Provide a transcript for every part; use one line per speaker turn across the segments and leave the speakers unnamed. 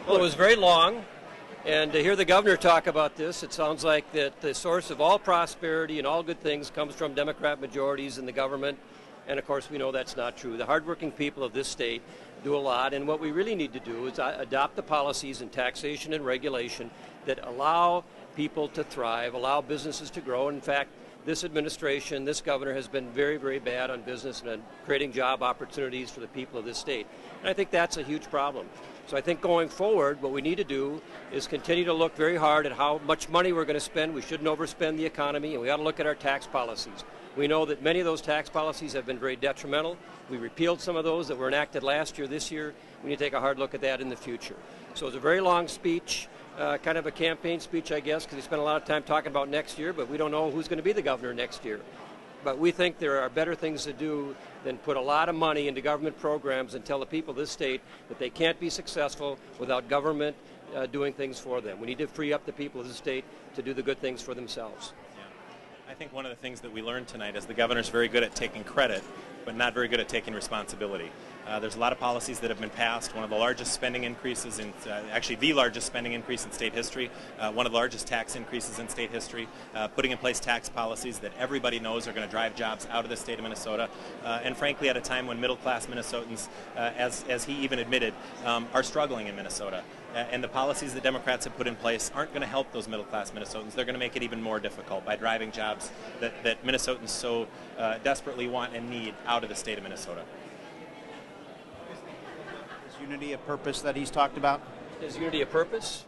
Well, it was very long, and to hear the governor talk about this, it sounds like that the source of all prosperity and all good things comes from Democrat majorities in the government, and of course we know that's not true. The hardworking people of this state do a lot, and what we really need to do is adopt the policies in taxation and regulation that allow people to thrive, allow businesses to grow. In fact, this administration, this governor has been very, very bad on business and on creating job opportunities for the people of this state. And I think that's a huge problem. So I think going forward, what we need to do is continue to look very hard at how much money we're going to spend. We shouldn't overspend the economy, and we ought to look at our tax policies. We know that many of those tax policies have been very detrimental. We repealed some of those that were enacted last year, this year. We need to take a hard look at that in the future. So it's a very long speech. Kind of a campaign speech, I guess, because he spent a lot of time talking about next year, but we don't know who's going to be the governor next year. But we think there are better things to do than put a lot of money into government programs and tell the people of this state that they can't be successful without government doing things for them. We need to free up the people of the state to do the good things for themselves.
Yeah. I think one of the things that we learned tonight is the governor's very good at taking credit, but not very good at taking responsibility. There's a lot of policies that have been passed. One of the largest spending increases in, actually the largest spending increase in state history, one of the largest tax increases in state history, putting in place tax policies that everybody knows are going to drive jobs out of the state of Minnesota, and frankly at a time when middle-class Minnesotans, as he even admitted, are struggling in Minnesota. And the policies that Democrats have put in place aren't going to help those middle-class Minnesotans. They're going to make it even more difficult by driving jobs that Minnesotans so desperately want and need out of the state of Minnesota.
Unity of purpose that he's talked about?
Is unity of purpose?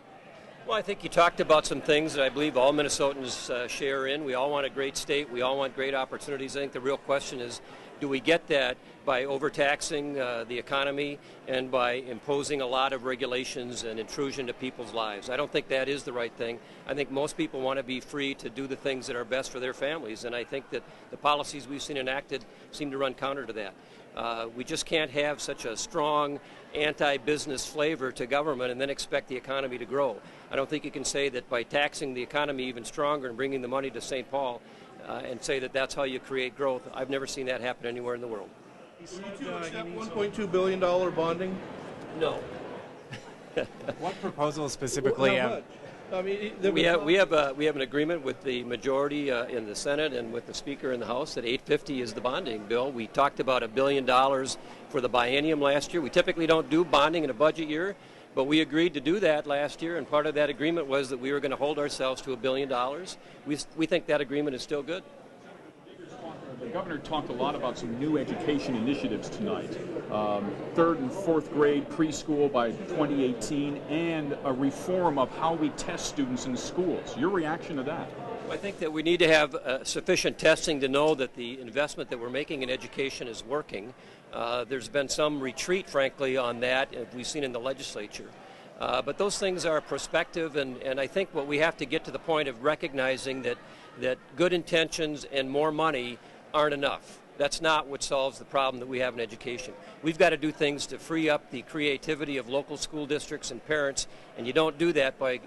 Well, I think he talked about some things that I believe all Minnesotans share in. We all want a great state. We all want great opportunities. I think the real question is, do we get that by overtaxing the economy and by imposing a lot of regulations and intrusion to people's lives? I don't think that is the right thing. I think most people want to be free to do the things that are best for their families, and I think that the policies we've seen enacted seem to run counter to that. We just can't have such a strong anti-business flavor to government and then expect the economy to grow. I don't think you can say that by taxing the economy even stronger and bringing the money to St. Paul and say that that's how you create growth. I've never seen that happen anywhere in the world.
Would you accept $1.2 billion bonding?
No.
What proposal specifically?
I mean, we have an agreement with the majority in the Senate and with the Speaker in the House that $850 is the bonding bill. We talked about $1 billion for the biennium last year. We typically don't do bonding in a budget year, but we agreed to do that last year, and part of that agreement was that we were going to hold ourselves to $1 billion. We think that agreement is still good.
The governor talked a lot about some new education initiatives tonight. Third and fourth grade preschool by 2018 and a reform of how we test students in schools. Your reaction to that?
I think that we need to have sufficient testing to know that the investment that we're making in education is working. There's been some retreat, frankly, on that, as we've seen in the legislature. But those things are prospective, and I think what we have to get to the point of recognizing that good intentions and more money aren't enough. That's not what solves the problem that we have in education. We've got to do things to free up the creativity of local school districts and parents, and you don't do that by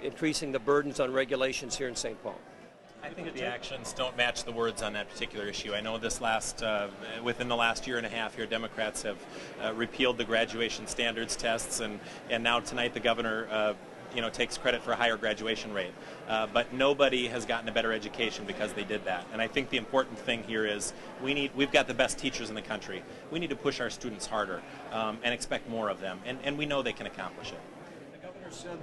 increasing the burdens on regulations here in St. Paul.
I think the actions don't match the words on that particular issue. I know within the last year and a half here, Democrats have repealed the graduation standards tests, and now tonight the governor takes credit for a higher graduation rate. But nobody has gotten a better education because they did that. And I think the important thing here is we've got the best teachers in the country. We need to push our students harder and expect more of them, and we know they can accomplish it.
The governor said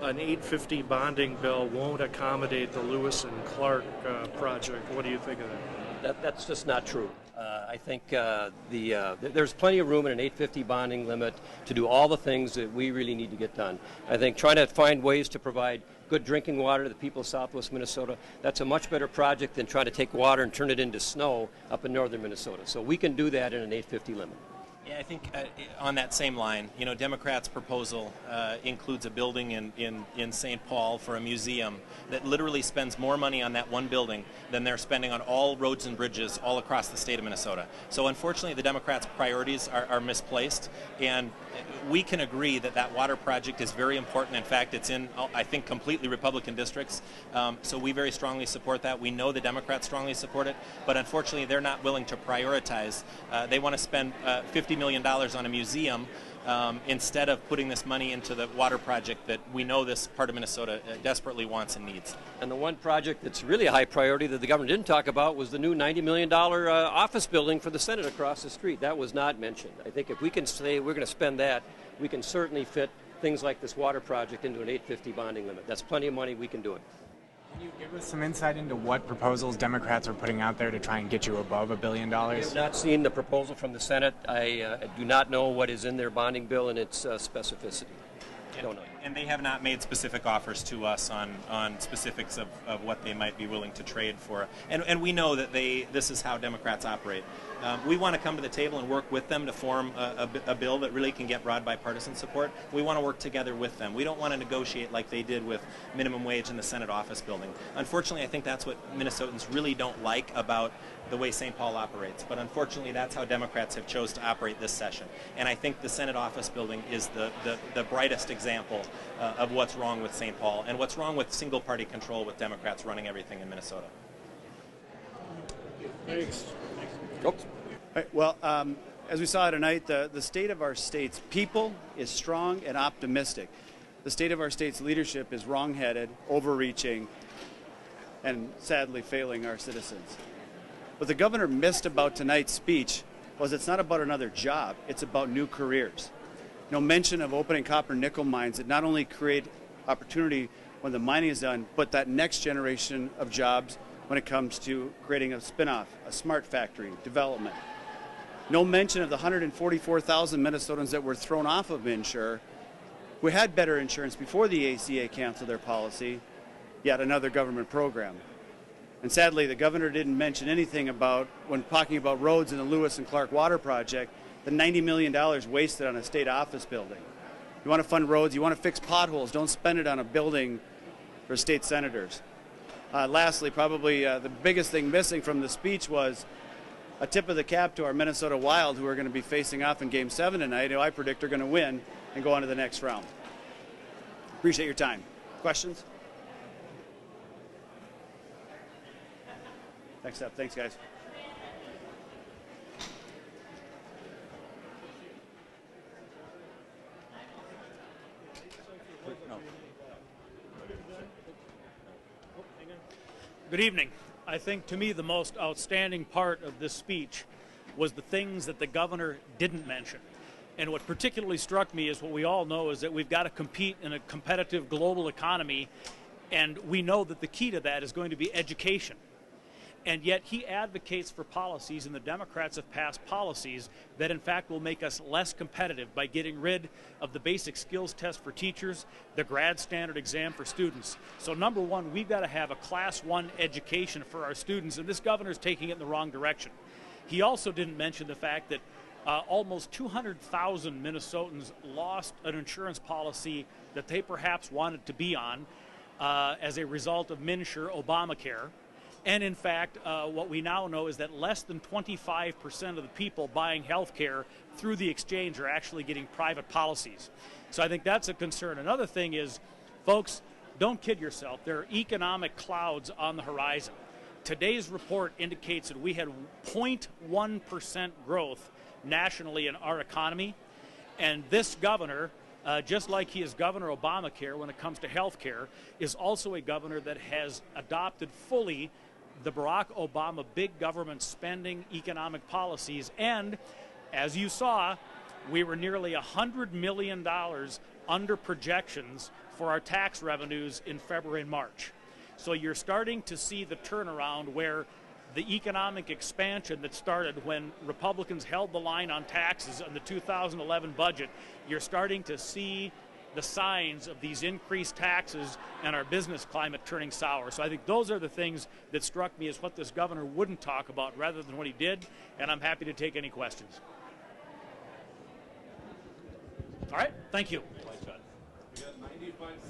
an $850 bonding bill won't accommodate the Lewis and Clark project. What do you think of that?
That's just not true. I think there's plenty of room in an $850 bonding limit to do all the things that we really need to get done. I think trying to find ways to provide good drinking water to the people of southwest Minnesota, that's a much better project than trying to take water and turn it into snow up in northern Minnesota. So we can do that in an $850 limit.
Yeah, I think on that same line, Democrats' proposal includes a building in St. Paul for a museum that literally spends more money on that one building than they're spending on all roads and bridges all across the state of Minnesota. So unfortunately, the Democrats' priorities are misplaced, and we can agree that water project is very important. In fact, it's in, I think, completely Republican districts, so we very strongly support that. We know the Democrats strongly support it, but unfortunately, they're not willing to prioritize. They want to spend $50 million on a museum instead of putting this money into the water project that we know this part of Minnesota desperately wants and needs.
And the one project that's really a high priority that the governor didn't talk about was the new $90 million office building for the Senate across the street. That was not mentioned. I think if we can say we're going to spend that, we can certainly fit things like this water project into an 850 bonding limit. That's plenty of money. We can do it.
Can you give us some insight into what proposals Democrats are putting out there to try and get you above $1 billion?
I have not seen the proposal from the Senate. I do not know what is in their bonding bill and its specificity. Don't know.
And they have not made specific offers to us on specifics of what they might be willing to trade for. And we know that this is how Democrats operate. We want to come to the table and work with them to form a bill that really can get broad bipartisan support. We want to work together with them. We don't want to negotiate like they did with minimum wage in the Senate office building. Unfortunately, I think that's what Minnesotans really don't like about the way St. Paul operates. But unfortunately, that's how Democrats have chose to operate this session. And I think the Senate office building is the brightest example of what's wrong with St. Paul and what's wrong with single-party control with Democrats running everything in Minnesota.
Thanks.
Oops.
All right, well, as we saw tonight, the state of our state's people is strong and optimistic. The state of our state's leadership is wrong-headed, overreaching, and sadly failing our citizens. What the governor missed about tonight's speech was it's not about another job, it's about new careers. No mention of opening copper nickel mines that not only create opportunity when the mining is done, but that next generation of jobs when it comes to creating a spin-off, a smart factory, development. No mention of the 144,000 Minnesotans that were thrown off of Insure, who had better insurance before the ACA canceled their policy, yet another government program. And sadly, the governor didn't mention anything about, when talking about roads in the Lewis and Clark Water Project, the $90 million wasted on a state office building. You want to fund roads, you want to fix potholes, don't spend it on a building for state senators. Lastly, probably the biggest thing missing from the speech was a tip of the cap to our Minnesota Wild, who are going to be facing off in Game 7 tonight, who I predict are going to win and go on to the next round. Appreciate your time. Questions? Next up. Thanks, guys.
Good evening. I think to me the most outstanding part of this speech was the things that the governor didn't mention. And what particularly struck me is what we all know is that we've got to compete in a competitive global economy, and we know that the key to that is going to be education. And yet he advocates for policies, and the Democrats have passed policies that in fact will make us less competitive by getting rid of the basic skills test for teachers, the grad standard exam for students. So number one, we've got to have a class 1 education for our students, and this governor's taking it in the wrong direction. He also didn't mention the fact that almost 200,000 Minnesotans lost an insurance policy that they perhaps wanted to be on as a result of MNsure Obamacare. And in fact, what we now know is that less than 25% of the people buying health care through the exchange are actually getting private policies. So I think that's a concern. Another thing is, folks, don't kid yourself. There are economic clouds on the horizon. Today's report indicates that we had 0.1% growth nationally in our economy. And this governor, just like he is Governor Obamacare when it comes to health care, is also a governor that has adopted fully the Barack Obama big government spending economic policies. And as you saw, we were nearly $100 million under projections for our tax revenues in February and March. So you're starting to see the turnaround where the economic expansion that started when Republicans held the line on taxes in the 2011 budget, you're starting to see the signs of these increased taxes and our business climate turning sour. So I think those are the things that struck me as what this governor wouldn't talk about rather than what he did, and I'm happy to take any questions. All right, thank you.